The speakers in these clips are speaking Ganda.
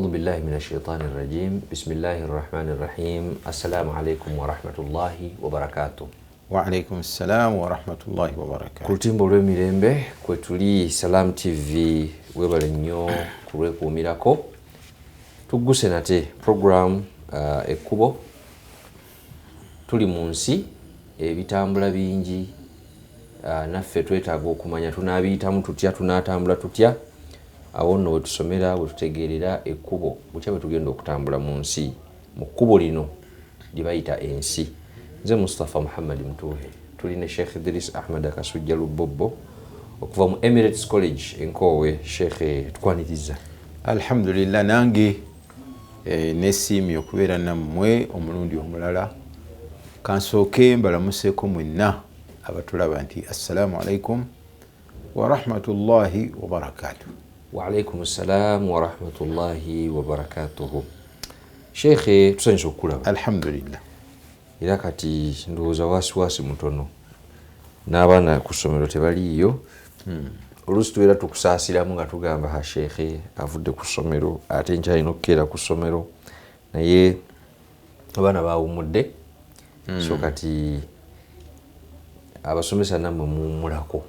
أعوذ بالله من الشيطان الرجيم بسم الله الرحمن الرحيم السلام عليكم ورحمة الله وبركاته. وعليكم السلام ورحمة الله وبركاته. Kulutimbo lwe mirembe kwetuli Salam TV webale nnyo kulwekuumirako. Tugguse nate program ekkubo. Tuli mu nsi ebitambula bingi naffe twetaaga okumanya tunaabiyitamu tutya tunaatambula tutya. Awo nno wetusomera wetutegeerera ekkubo bukya bwe tugenda okutambula mu nsi mu kkubo lino lye bayita ensi. Nze Mustafa Muhammad Mtuhe tuli ne Sheikh Idris Ahmad Kasujja Lubobbo okuva mu Emirates College Enkowe. Sheikh tukwaniriza. Alhamdulillah nange nesiimye okubeera nammwe omulundi omulala. Kansooke mbalamuseeko mwenna abatulaba nti assalamu alaikum wa rahmatullahi wa barakatuh. Wa alaikum assalam wa rahmatullahi wa barakatuh. Sheikh tusanyusa okukulaba. Alhamdulillah. Era kati ndowooza wasiwasi mutono n'abaana ku ssomero tebaliiyo. Oluusi tubeera tukusaasiramu nga tugamba ha Sheikh avudde ku ssomero ate nkyalina okukeera ku ssomero naye abaana baawumudde. So kati abasomesa nammwe muwummulako.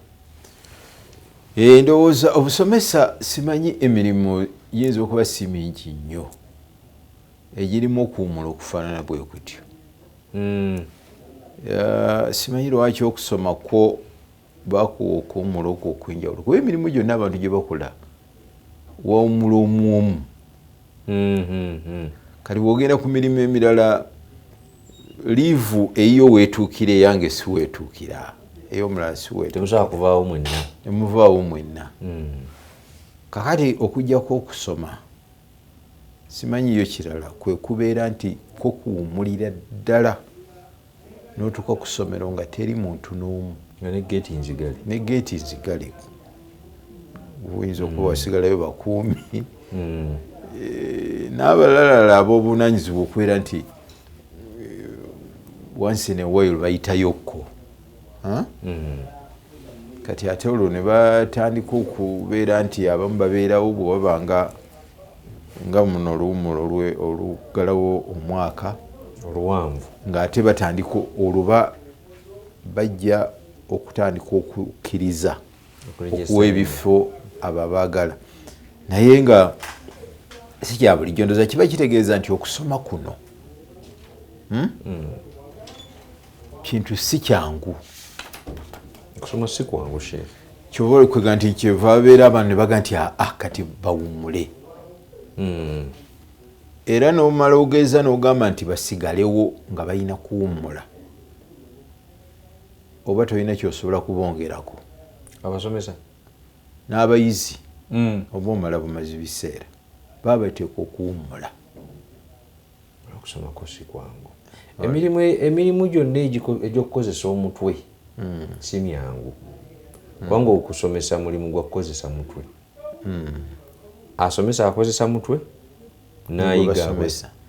Ndowooza obusomesa simanyi emirimu yinza okuba si mingi nnyo egirimu okuwummula okufaanana bwe kutyo. Simanyi lwaki okusoma kwo bakuwa okuwummula okwo okw'enjawulo kuba emirimu gyonna abantu gye bakola wawummula omu. Kati bw'ogenda ku mirimu emirala liivu eyo weetuukira eyange si weetuukira ey'omulala si weetuukira. Temusobola kuvaawo mwenna. Temuvaawo mwenna. Kakati okuggyako okusoma simanyiyo kirala kwe kubeera nti ko kuwummulira ddala n'otuuka ku ssomero nga teri muntu n'omu. Nga ne geeti nzigale. Ne geeti nzigale. Oyinza okuba wasigalayo bakuumi. N'abalalala ab'obuvunaanyizibwa okubeera nti once in a while bayitayokko. Kati ate olwo ne batandika okubeera nti abamu babeerawo bwe waba nga muno oluwummula olugalawo omwaka oluwanvu ng'ate batandika olwo bajja okutandika okukkiriza okuwa ebifo abo baagala. Naye nga si kya bulijjo ndowooza kiba kitegeeza nti okusoma kuno kintu si kyangu. Okusoma si kwangu Sheikh. Kyova olikwega nti kyeva babeera abantu ne baga nti kati bawummule. Era n'omala ogeeza n'ogamba nti basigalewo nga balina kuwummula oba tolina kyosobola kubongerako. Abasomesa n'abayizi oba omala bumazi biseera baba bateekwa okuwummula. Okusoma ko si kwangu. Emirimu gyonna egy'okukozesa omutwe si myangu. Kubanga okusomesa mulimu gwa kukozesa mutwe. Asomesa akozesa mutwe n'ayiga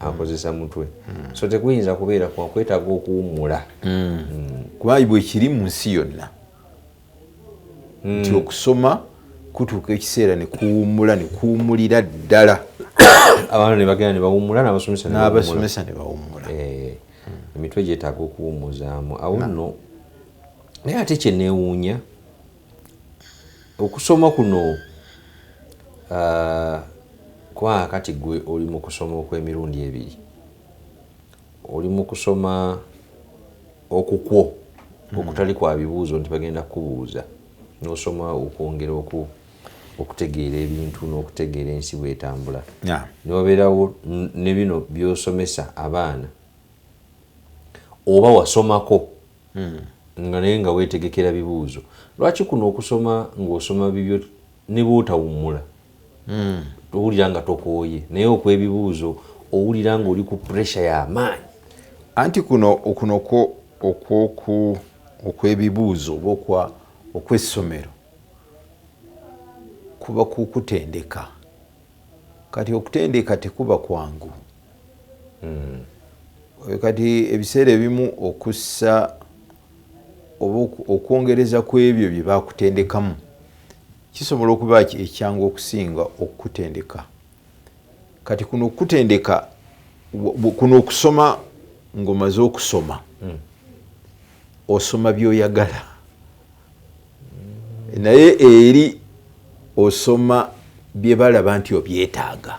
akozesa mutwe. So tekuyinza kubeera kwetaaga okuwummula. Kuba bwe kiri mu nsi yonna nti okusoma kutuuka ekiseera ne kuwummula ne kuwummulira ddala. Abaana ne bagenda ne bawummula n'abasomesa ne bawummula. Emitwe gyetaaga okuwummuzaamu. Awo nno naye ate kye neewuunya okusoma kuno kuba kati gwe oli mu kusoma okw'emirundi ebiri. Oli mu kusoma okukwo okutali kwa bibuuzo nti bagenda kubuuza n'osoma okwongera okutegeera ebintu n'okutegeera ensi bw'etambula. Ne wabeerawo ne bino by'osomesa abaana oba wasomako nga naye nga weetegekera bibuuzo. Lwaki kuno okusoma ng'osoma bibyo ne bw'otawummula owulira nga tokooye naye okw'ebibuuzo owulira ng'oli ku pressure y'amaanyi. Anti kuno okw'ebibuuzo oba okw'essomero kuba kukutendeka. Kati okutendeka tekuba kwangu. Kati ebiseera ebimu okussa oba okwongereza ku ebyo bye bakutendekamu kisobola okuba ekyangu okusinga okutendeka. kati kuno kutendeka kuno okusoma ngomaze okusoma osoma byoyagala naye eri osoma bye balaba nti obyetaaga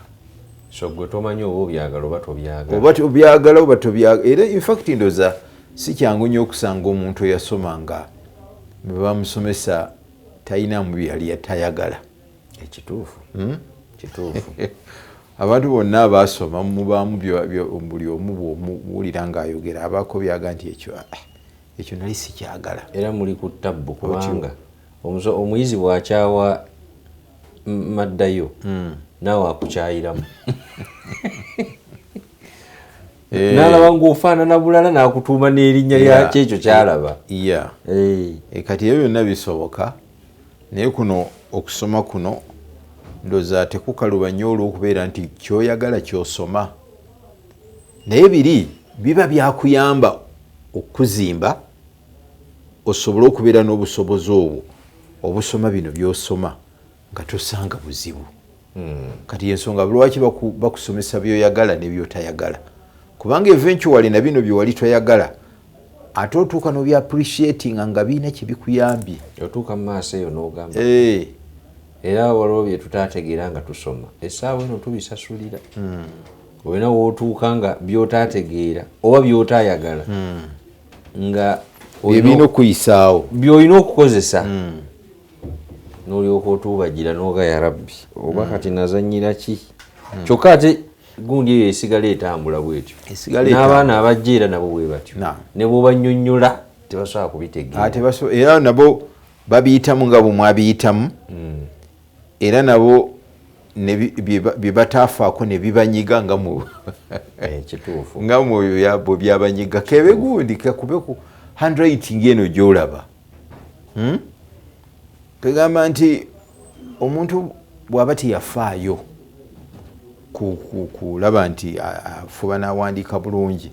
so gwe tomanyi oba obyagala oba tobyagala era infact ndoza si kyangu nnyo okusanga omuntu eyasoma bwe bamusomesa talinamu byali yatayagala ekituufu abantu bonna abasoma mubaamu buli omu bw'omuwulira ng'ayogera abaako byaga nti ekyo nali sikyagala era muli ku ttabbu kubanga omuyizi bw'akyawa maddayo naawe akukyayiramu n'alaba ng'ofaanana bulala n'akutuuma n'erinnya lyakyo ekyo kyalaba kati ebyo byonna bisoboka naye kuno okusoma kuno ndoza tekukaluba nnyo olw'okubeera nti kyoyagala kyosoma naye biri biba byakuyamba okuzimba osobole okubeera n'obusobozi obwo obusoma bino byosoma nga tosanga buzibu kati ensonga lwaki bakusomesa byoyagala nebyotayagala kubanga eventually na bino byewali toyagala ate otuuka n'obya appreciatinga nga biina kyebikuyambye otuuka mu maaso eyo n'ogamba era waliwo bye tutaategeera nga tusoma essaawa eno tubisasulira olina wootuuka nga byotaategeera oba byotayagala nga byebina okuyisaawo byolina okukozesa n'olyoka otuubagira n'oga ya rabbi oba kati nazanyira ki kyokka ate gundi eyo esigala etambula bwetyo n'abaana abajja era nabo bwe batyo ne bw'obannyonnyola tebasobola kubitegeera era nabo babiyitamu nga bwe mwabiyitamu era nabo bye bataafaako ne bibanyiga nga bwe byabanyiga kebe gundi kakube ku handwriting eno gy'olaba kegamba nti omuntu bw'aba teyafaayo kulaba nti afuba n'awandiika bulungi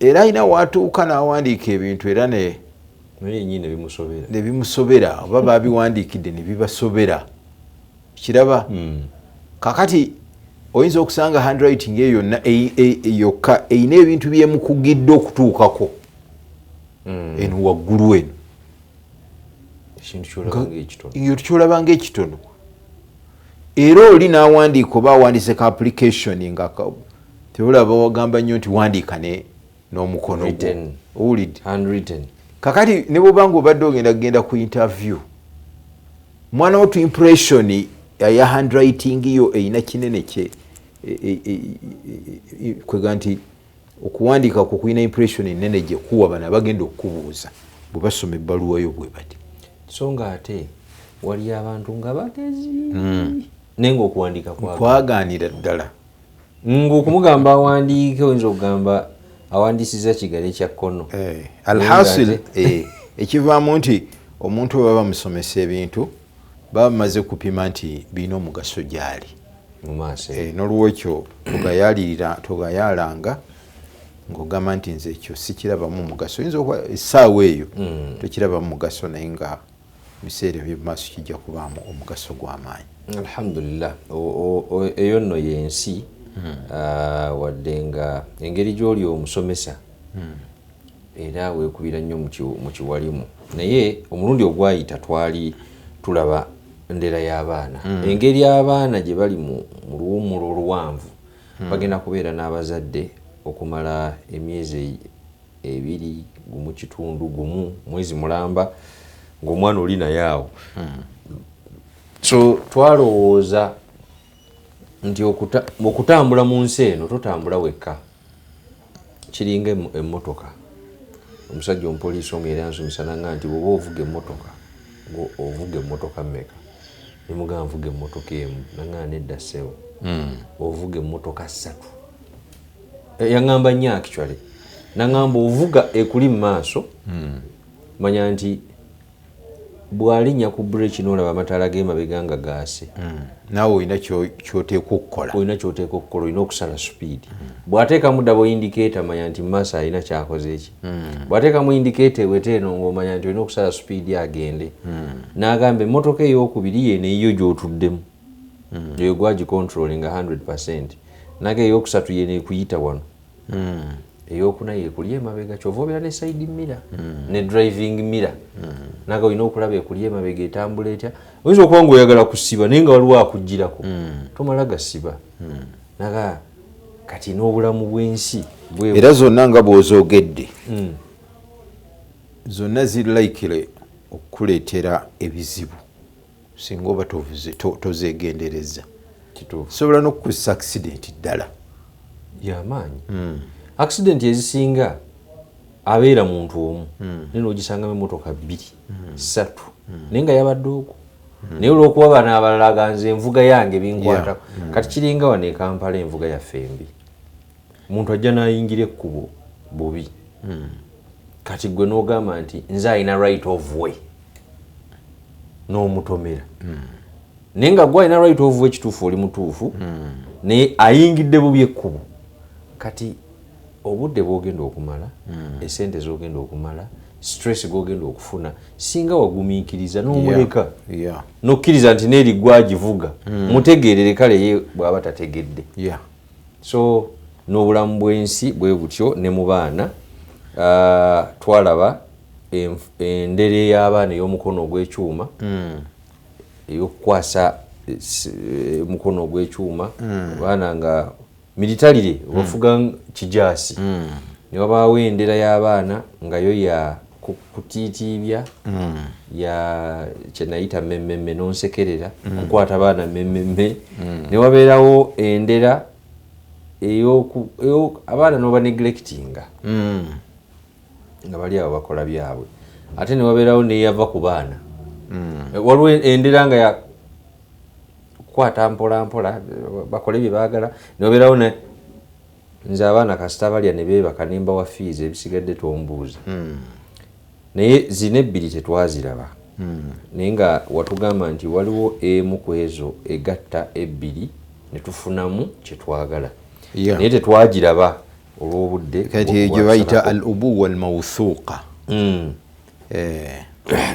era alina watuuka n'awandiika ebintu era ne bimusobera oba babiwandiikidde ne bibasobera kiraba kakati oyinza okusanga handwriting eyo yonna yokka eyina ebintu byemukugidde okutuukako eno waggulu eno kyolaba ngaekitono era oli n'awandiika oba awandiise ka application nga teolaba wagamba nnyo nti wandiika n'omukono handwritten kakati ne bwobanga obadde ogenda ku interview mwana wo tu impression ya handwriting yo eyina kinene kye kwega nti okuwandiika kukulina impression nene gye kuwa bana bagenda okubuuza bwe basoma ebbaluwa yo bwe bati so nga ate wali abantu nga bagezi naye ngaokuwandiika kwaganira ddala ng'okumugamba awandiike oyinza okugamba awandiisiza kigale kya kkono alhasil ekivaamu nti omuntu bwe baba bamusomesa ebintu baba bamaze kupima nti birina omugaso gyali mu maaso n'olwekyo togayaalanga ng'ogamba nti nze ekyo sikirabamu mugaso oyinza okuba essaawa eyo tokirabamu mugaso naye nga biseera ebyomumaaso kijja kubaamu omugaso gw'amaanyi alhamdulillah eyo nno yensi wadde nga engeri gy'oli omusomesa era weekubira nnyo mu kiwalimu naye omulundi ogwayita twali tulaba ndera y'abaana engeri abaana gye bali mu luwummulo oluwanvu bagenda kubeera n'abazadde okumala emyezi 2 gumu kitundu gumu mwezi mulamba ng'omwana oli naye awo so twalowooza nti okutambula mu nsi eno totambula wekka kiringa emmotoka omusajja omupoliisi omu yali ansomesa nanga nti bwoba ovuga emmotoka ovuga emmotoka mmeka nemugamba nvuga emmotoka emu nanga nedda ssebo ovuga emmotoka 3 yaŋŋamba nnyo actually naŋŋamba ovuga ekuli mu maaso manya nti bw'alinnya ku breeki n'olaba amataala g'emabega nga gaase naawe olina kyoteeka okukola olina okusala supiidi bw'ateekamu dabo indikeeta manya nti mu maaso alina kyakoze eki bw'ateekamu indikeeta ewete eno ng'omanya nti olina okusala supiidi agende n'agamba emmotoka ey'okubiri yeneeyo gy'otuddemu eyo gwagicontrolling 100%. Naga eyokusatu yene kuyita wano. Eyokuna yekuli emabega kyova obeera ne side mirror ne driving mirror. Naga olina okulaba ekuli emabega etambula etya. Oyinza okuba ng'oyagala kusiba naye nga waliwo akugirako. Tomala gasiba. Naga kati n'obulamu bw'ensi era zonna nga bw'ozoogedde zonna zirikire okukuleetera ebizibu singa oba tozeegendereza. Sobola n'okukozesa accident ddala y'amaanyi. Accident ezisinga abeera muntu omu naye n'ogisangamu emmotoka 2 3 naye nga yabadde okwo. Naye olw'okuba bano abalala ganze envuga yange binkwatako. Kati kiringa wano e Kampala envuga yaffe embi. Omuntu ajja n'ayingira ekkubo bubi. Kati gwe n'ogamba nti nze alina right of way n'omutomera. Naye nga gwe alina right of way kituufu oli mutuufu naye ayingidde bubi ekkubo. Kati obudde bw'ogenda okumala, esente z'ogenda okumala, stress gw'ogenda okufuna singa wagumiikiriza n'omuleka n'okkiriza nti n'eri gwagivuga mutegeerere kale ye bw'aba tategedde. So n'obulamu bw'ensi bwe butyo ne mu baana twalaba endera y'abaana ey'omukono ogw'ekyuma ey'okukwasa omukono ogw'ekyuma baana nga militarire bafuga kijaasi ne wabaawo endera y'abaana nga yo ya kutiitiibya ya kyenayita mmemme n'onsekerera kukwata baana mmemme ne wabeerawo endera abaana n'oba neglectinga nga bali abo bakola byabwe ate ne wabeerawo neyava ku baana waliwo endera nga ya kukwata mpola mpola bakole bye baagala ne wabeerawo nze abaana kasita balya ne beebaka nemba wa fees ebisigadde tombuuza naye zino ebbiri tetwaziraba naye nga watugamba nti waliwo emu ku ezo egatta ebbiri ne tufunamu kye twagala naye tetwagiraba olw'obudde. Kati egyo bayita al-ubuwa al-mawthuqa.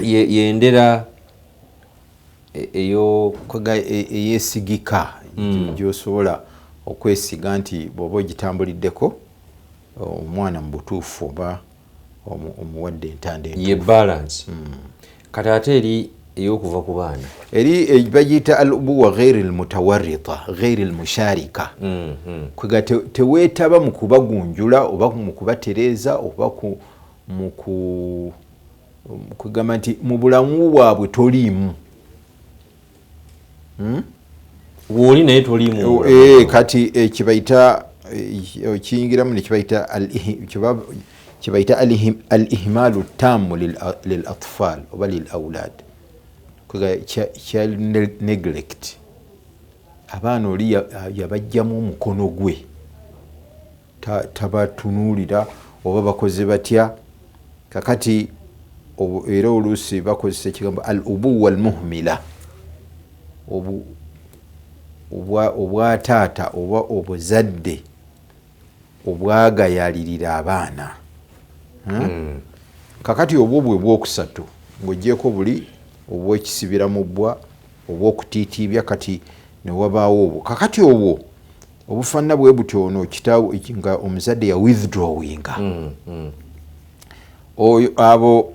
Yendera eyesigika gy'osobola okwesiga nti bw'oba ogitambuliddeko omwana mu butuufu oba omuwadde entanda entuufu. Ye balance. Kati ate eri ey'okuva ku baana eri bagiyita al-ubuwa ghairi al-mutawarrita ghairi al-musharika. Kwega teweetaba mu kubagunjula oba mu kubatereeza oba mu kugamba nti mu bulamu bwabwe toliimu. Woli naye toliimu. Kati kibayita kiyingiramu ne kibayita al-ihmalu taamu lil-atfal oba lil-awlad. Child neglect. Abaana oli yabajjamu omukono gwe tabatunuulira oba bakoze batya. Kakati era oluusi bakozesa ekigambo al-ubuwa al-muhmila obwataata oba obuzadde obwagayalirira abaana. Kakati obwo bwe bwokusatu ng'oggyeko buli obw'ekisibira mu bbwa obw'okutiitiibya kati ne wabaawo obwo. Kakati obwo obufaanana bwe butyo ono kitaawo nga omuzadde ya withdrawinga oyo abo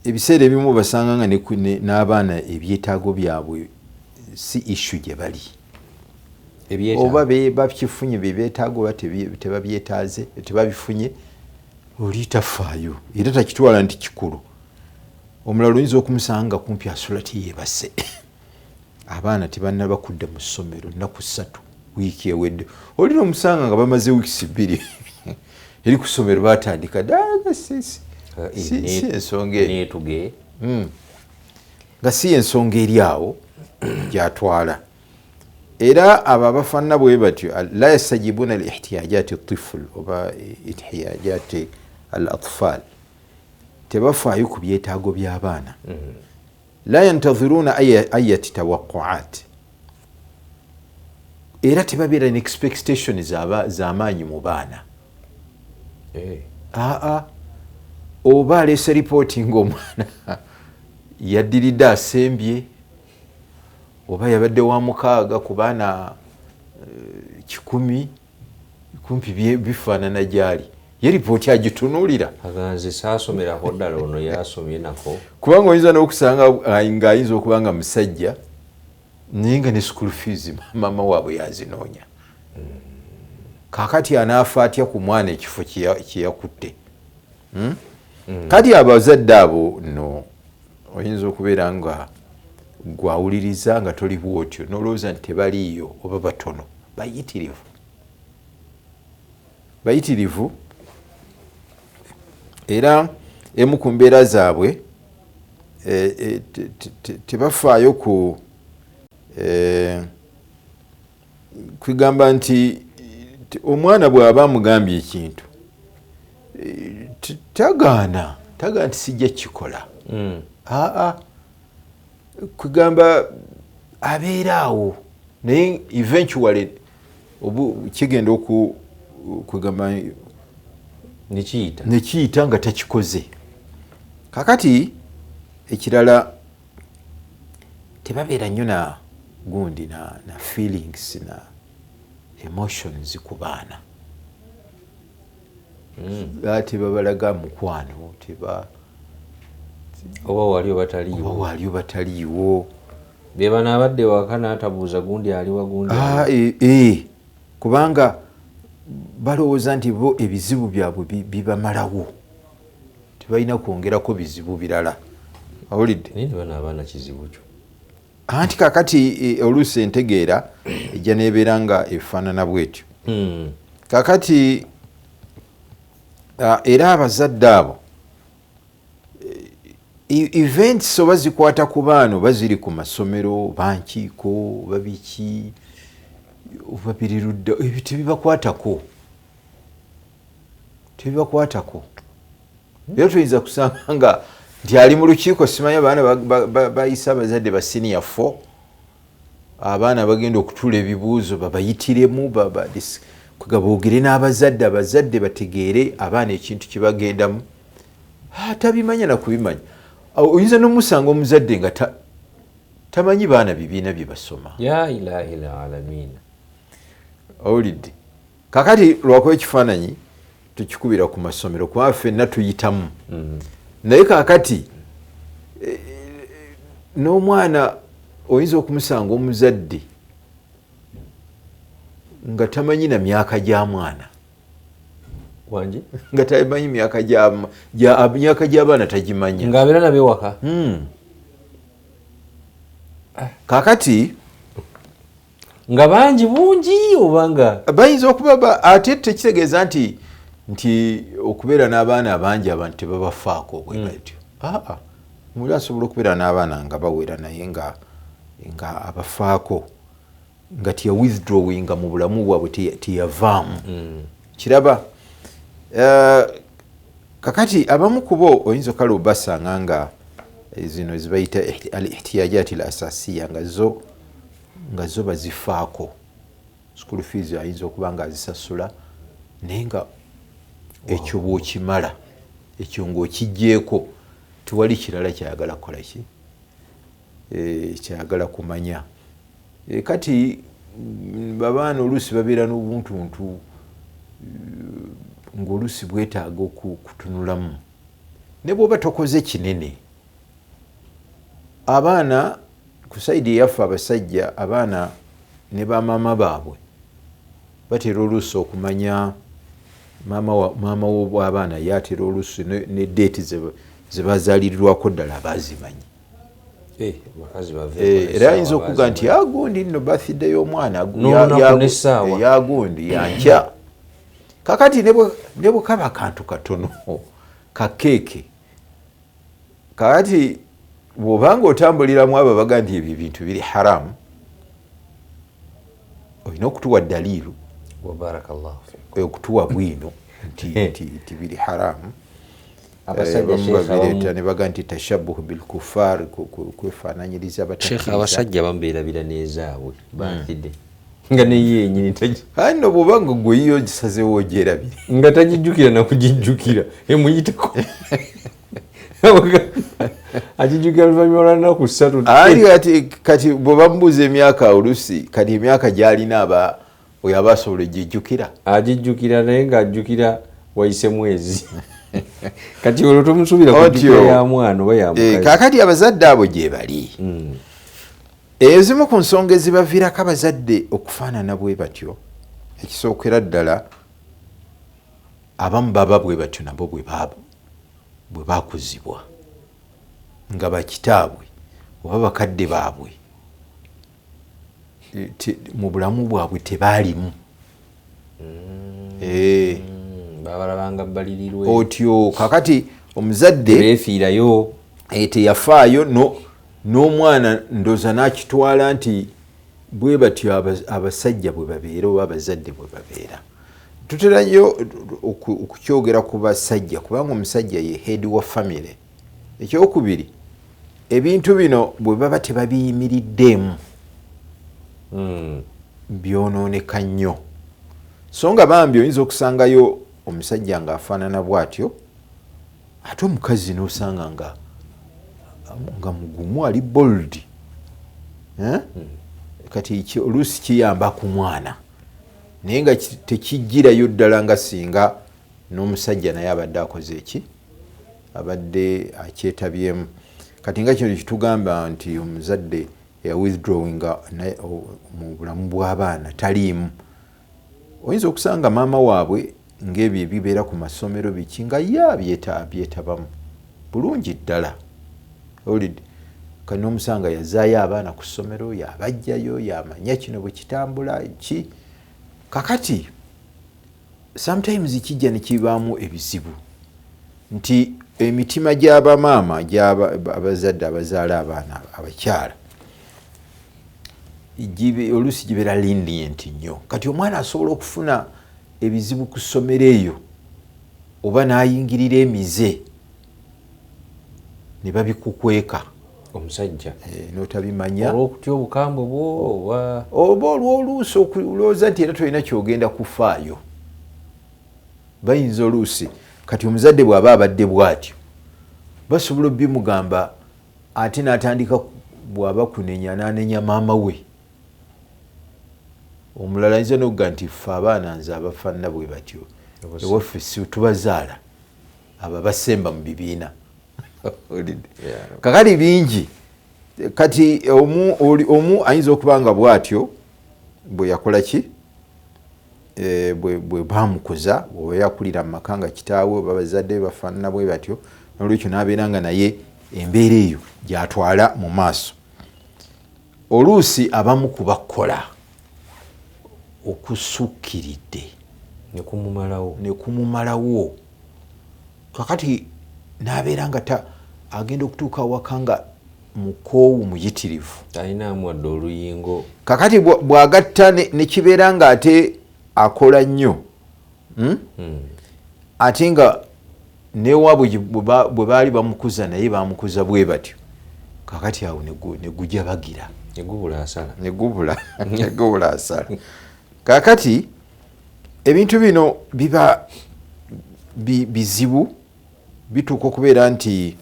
ebiseera ebimu basanga nga n'abaana ebyetaago byabwe si issue gye bali oba bakifunye bebyetaago oba tebabyetaaze tebabifunye oli tafaayo era takitwala nti kikulu. Omulala oyinza okumusanga kumpi asula tiyebase abaana tebannaba kudda mu ssomero nnaku 3 wiiki ewedde olina omusanga nga bamaze wiikisi 2 eri ku ssomero batandika si ensonga nga si ensonga eri awo gyatwala. Era abo abafaanana bwe batyo la yastajibuna li ihtiyajaati tiful oba ihtiyajaati al atfal tebafaayo ku byetaago by'abaana. La yantadhiruna ayati tawaqquat era tebabeera ne expectation z'amaanyi mu baana. Oba aleese ripooti ng'omwana yaddiridde asembye oba yabadde wa 6 ku baana 100 kumpi bifaanana gyali ye ripooti agitunuulira aganze saasomeraho ddala ono yasomye nako kubanga oyinza n'okusanga ng'ayinza okuba nga musajja naye nga ne school fees maama waabwe yazinoonya kaakati anaafa atya ku mwana ekifo kyeyakutte kati abazadde abo no oyinza okubeera nga gwawuliriza nga toli bwotyo nolowooza nti tebaliiyo oba batono bayitirivu era emu ku mbeera zaabwe tebafaayo ku kwigamba nti omwana bw'aba amugambye ekintu tagaana nti sijja kikola kwigamba abeera awo naye eventually kigenda kwigamba nekiyita nga takikoze kakati ekirala tebabeera nnyo na gundi na feelings na emotions ku baana tebabalaga mukwano oba wali obataliiwo bebana abadde waka n'atabuuza gundi ali wa gundi kubanga balowooza nti bo ebizibu byabwe bibamalawo tebalina kwongerako bizibu birala awulidde naye bana abaana kizibu kyo anti kakati oluusi entegeera ejja neebeera nga efaanana bwetyo kakati era abazadde abo events oba zikwata ku baana oba ziri ku masomero bankiiko oba biki oba birirudde ebyo tebibakwatako era tuyinza kusanga nga nti ali mu lukiiko simanyi abaana bayise abazadde ba senior 4 abaana bagenda okutula ebibuuzo babayitiremu boogere n'abazadde bategeere abaana ekintu kyebagendamu tabimanya nakubimanya oyinza n'omusanga omuzadde nga tamanyi baana bibiina bye basoma ya ilahi alamiina owulidde kakati lwakuba ekifaananyi tukikubira ku masomero kuba ffenna tuyitamu naye kakati n'omwana oyinza okumusanga omuzadde nga tamanyi na myaka gya mwana wangi nga tamanyi myaka gy'abaana tagimanya ng'abeera nabewaka kakati nga bangi bungi obanga bayinza okuba ate tekitegeeza nti okubeera n'abaana abangi abantu tebabafaako bwe batyo muli asobola okubeera n'abaana nga bawera naye nga abafaako nga tiya withdrawinga mu bulamu bwabwe tiyavaamu kiraba kakati abamu ku bo oyinza okala obasanga nga zino zibayita al ihtiyajati al asasiya nga zo bazifaako school fees ayinza okuba nga azisasula naye nga ekyo bwokimala ekyo ng'okijjeeko tewali kirala kyayagala kukolaki kyayagala kumanya kati babaana oluusi babeera n'obuntuntu ng'oluusi bwetaaga okutunulamu ne bw'oba tokoze kinene abaana ku saidi eyaffe abasajja abaana ne bamaama baabwe batera oluusi okumanya maama w'abaana yatera oluusi ne deeti ze bazaalirirwako ddala abazimanyi era ayinza okuga nti agundi nno birthday y'omwana yagundi yankya kakati ne bwe kaba akantu katono kakeeke kakati bw'obanga otambuliramu abo baga nti ebyo bintu biri haramu olina okutuwa daliiru okutuwa bwino nti biri haramu babireeta ne baga nti tashabuhu bilkuffar kwefaananyiriza abasajja bamubeerabira nezaabwe bathide nga neye yenyini nno bw'obanga gwe yiyo gisazewo ogyerabire nga tagijjukira nakugijjukira emuyiteko Ajijukira luvannyuma lwa nnaku 3. Ali kati bwe bamubuuza emyaka oluusi kati emyaka gy'alina oyo aba asobola ogijjukira. Agijjukira naye ng'ajjukira wayise mwezi. Kati olwo tomusuubira kujjukira ya mwana oba ya mukazi. Kaakati abazadde abo gye bali. Ezimu ku nsonga ezibaviirako abazadde okufaanana bwe batyo ekisookera ddala abamu baba bwe batyo nabo bwe baakuzibwa nga bakitaabwe oba bakadde baabwe mu bulamu bwabwe tebaalimu. Babalabanga balirirwe otyo kakati omuzadde beefiirayo teyafaayo n'omwana ndoza n'akitwala nti bwe batyo abasajja bwe babeera oba abazadde bwe babeera. Tutera nnyo okukyogera ku basajja kubanga omusajja ye head wa family. Ekyokubiri ebintu bino bwe baba tebabiyimiriddeemu byonooneka nnyo. So nga bambi oyinza okusangayo omusajja ng'afaanana bw'atyo ate omukazi n'osanga nga mugumu ali bold. Kati oluusi kiyamba ku mwana naye nga tekijjirayo ddala nga singa n'omusajja naye abadde akoze eki abadde akyetabyemu. Kati nga kino kitugamba nti omuzadde withdrawinga mu bulamu bw'abaana taliimu. Oyinza okusanga maama waabwe ng'ebyo ebibeera ku masomero biki nga byetabamu bulungi ddala. Kati n'omusanga yazaayo abaana ku ssomero yabajjayo yamanya kino bwe kitambula ki. Kakati sometimes kijja ne kibaamu ebizibu nti emitima gy'abamaama abazadde abazaala abaana abakyala oluusi gibeera lenient nnyo. Kati omwana asobola okufuna ebizibu ku ssomero eyo oba n'ayingirira emize ne babikukweka omusajja n'otabimanya olw'okutya obukambwe bwo oba olw'oluusi okulowooza nti era tolina kyogenda kufaayo. Bayinza oluusi kati omuzadde bw'aba abadde bw'atyo basobola obimugamba ate n'atandika bw'aba kunenya n'anenya maama we. Omulala ayinza n'okugamba nti ffe abaana nze abafaanana bwe batyo ewaffe si tubazaala abo basemba mu bibiina. Kakali bingi kati omu ayinza okuba nga bw'atyo bwe yakola ki bwe bamukuza oba yakulira mu maka nga kitaawe oba bazadde bafaanana bwe batyo n'olwekyo n'abeera nga naye embeera eyo gy'atwala mu maaso. Oluusi abamu kubakola okusukkiridde ne kumumalawo kakati n'abeera nga agenda okutuuka awaka nga mukoowu muyitirivu alinamu wadde oluyingo. Kakati bw'agatta ne kibeera nga ate akola nnyo ate nga newaabwe bwe baali bamukuza naye bamukuza bwe batyo kakati awo ne gujabagira negubula asala. Kakati ebintu bino biba bizibu bituuka okubeera nti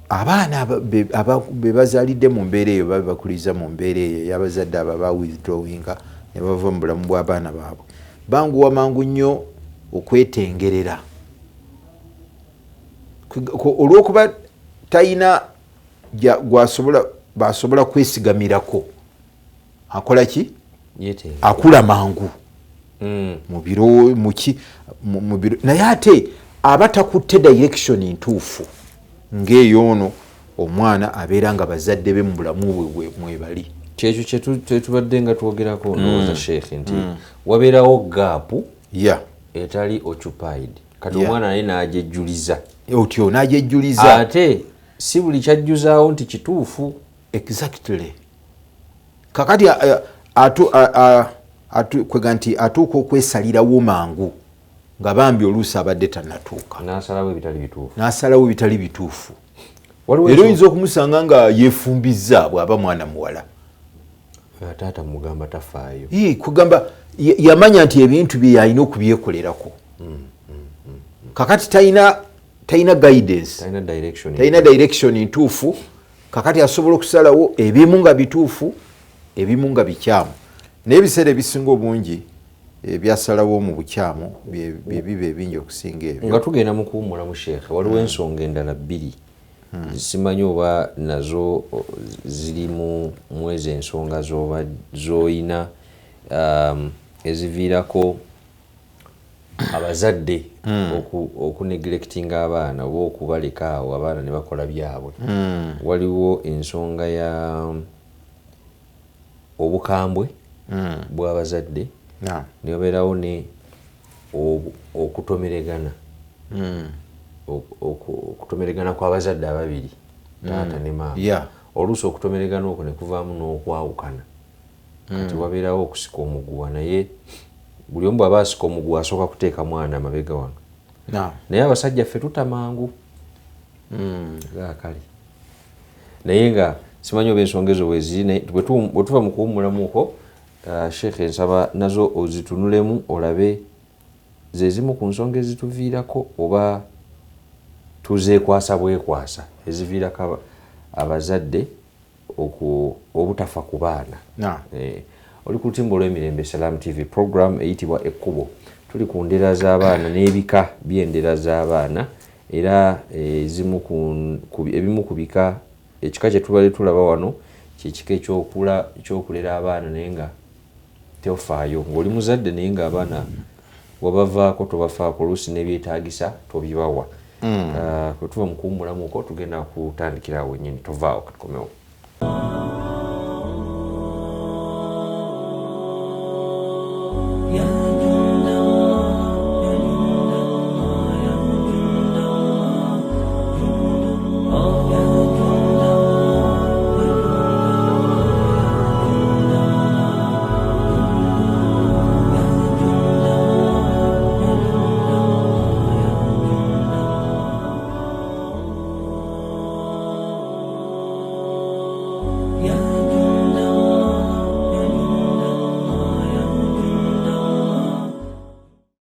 abaana be bazaalidde mu mbeera eyo babakuliza mu mbeera eyo y'abazadde abo ba withdrawinga ne bava mu bulamu bw'abaana baabwe banguwa mangu nnyo okwetengerera olw'okuba talina basobola kwesigamirako. Akola ki? Akula mangu mu biro naye ate aba takutte direction ntuufu ng'eyoono omwana abeera nga bazadde be mu bulamu bwe mwebali. Kyekyo kyetubadde nga twogerako ndowooza Sheikh nti wabeerawo gaapu etali occupied kati omwana naye n'agyejjuliza otyo n'agyejjuliza ate si buli kyajjuzaawo nti kituufu. Exactly. Kakati kwega nti atuuka okwesalirawo mangu nga bambi oluusi abadde tannatuuka n'asalawo ebitali bituufu. Era oyinza okumusanga nga yeefumbiza bw'aba mwana muwala. Taata mugamba tafaayo. Kugamba yamanya nti ebintu bye yalina okubyekolerako. Kakati talina guidance, talina direction ntuufu. Kakati asobola okusalawo ebimu nga bituufu, ebimu nga bikyamu. Naye ebiseera ebisinga obungi ebyasalawo mu bukyamu biba ebingi okusinga ebyo. Nga tugenda mu kuwummulamu Sheikh, waliwo ensonga endala bbiri simanyi oba nazo ziri mu ezo ensonga z'oyina eziviirako abazadde okuneglectinga abaana oba okubaleka awo abaana ne bakola byabwe. Waliwo ensonga ya obukambwe bw'abazadde ne wabeerawo ne okutomeregana okutomeregana kw'abazadde ababiri taata ne maama. Oluusi okutomeregana okwo ne kuvaamu n'okwawukana. Kati wabeerawo okusika omuguwa, naye buli omu bw'aba asika omuguwa asooka kuteeka mwana amabega wano. Naye abasajja ffe tutamangu gaakali. Naye nga simanyi oba ensonga ezo bweziri, bwe tuva mu kuwummulamu okwo Sheikh nsaba nazo ozitunulemu olabe ze zimu ku nsonga ezituviirako oba tuzeekwasa bwekwasa eziviirako abazadde obutafa ku baana. Oli ku lutimbo olw'emirembe Salam TV program eyitibwa Ekkubo. Tuli ku ndera z'abaana n'ebika by'endera z'abaana, era ebimu ku bika ekika kye tubale tulaba wano kyekika ekyokulera abaana naye nga tofaayo. Ng'oli muzadde naye ng'abaana wabavaako tobafaako, oluusi n'ebyetaagisa tobibawa. Kwe tuva mu kuwummulamu okwo tugenda kutandikira awo wennyini, tovaawo katukomewo.